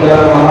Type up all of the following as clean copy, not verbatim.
Yate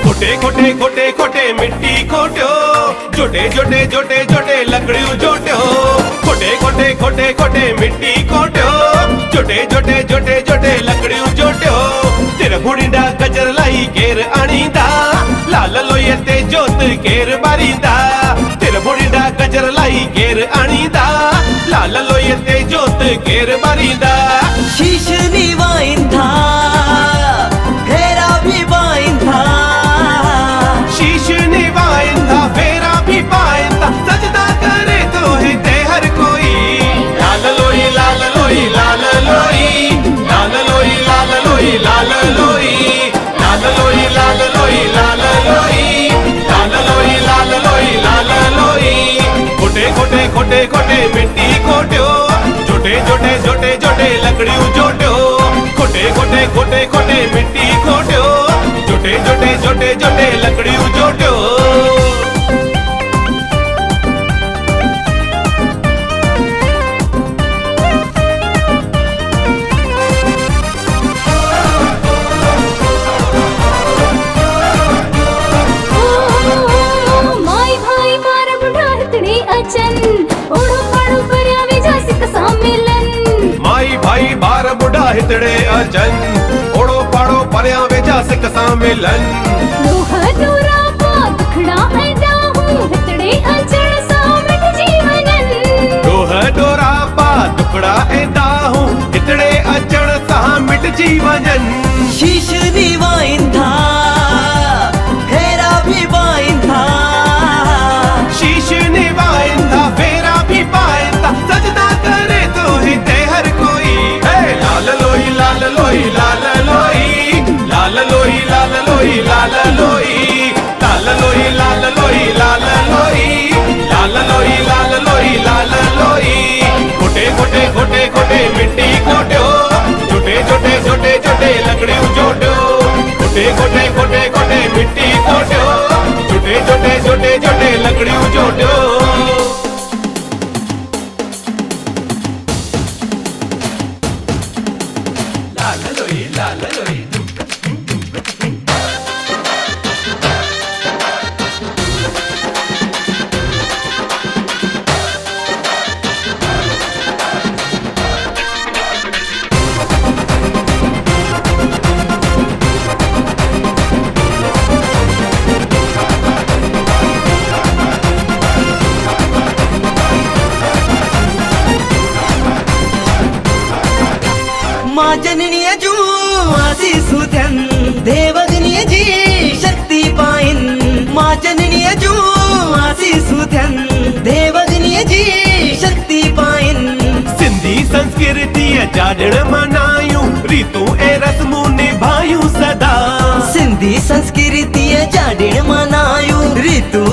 खोटे खोटे खोटे मिट्टी खोट्यो जोटे जोटे जोटे जोटे लकड़ियों जोट्यो खोटे खोटे खोटे खोटे मिट्टी खोट्यो जोटे जोटे जोटे जोटे लकड़ियों जोट्यो तेरा घोड़ींडा गजर लाई केर आणींदा लाल लोये ते जोत केर बारींदा तेरा घोड़ींडा गजर लाई केर आणींदा लाल लोये ते जोत केर बारींदा शीश नी वाईंदा फेरा भी वाईंदा शीश निवाइंदा फेरा भी पाइंदा सजदा करे तो है ते हर कोई लाल लोई लाल लोई लाल लोई लाल लोई लाल लोई लाल लोई लाल लोई लाल लोई लाल लोई लाल लोई लाल लोई लाल लोई खोटे खोटे खोटे खोटे मिट्टी खोट्यो जोटे जोटे जोटे जोटे लकड़ियों जोट्यो खोटे खोटे खोटे खोटे मिट्टी खोट्यो जोटे जोटे जोटे जोटे लकड़ियों जोट्यो हितड़े अचन ओड़ो पाड़ो परया वेजा सिक सामिलन लोह डोरा पात खड़ा है दाहूं हितड़े अचन सामिट जीवनन लोह डोरा पात खड़ा है दाहूं हितड़े अचन सामिट वञनि शीश निवाइन था फेरा भी पाइन था शीश निवाइन था फेरा भी पाइन था सजदा करे तो हिते हर कोई हे लाल लोई लाल लोई लाल लोई लाल लोई लाल लोई लाल लोई लाल लोई लाल लोई लाल लोई लाल लोई लाल लोई लाल लोई खोटे खोटे खोटे खोटे मिट्टी खोट्यो छोटे छोटे छोटे छोटे लकड़ियों जोड़ो खोटे खोटे खोटे खोटे मिट्टी खोट्यो छोटे छोटे छोटे छोटे लकड़ियों जोड़ो लाल लोई लाल लोई माँ जननीय जू आशीषु थन देवगनीय जी शक्ति पाइन माँ जननीय जू आशीषु थन देवगनीय जी शक्ति पाइन सिंधी संस्कृति जाॾण मनायूं रीतूं ऐं रस्मूं निभायूं सदा सिंधी संस्कृति जाॾण मनायूं रीतू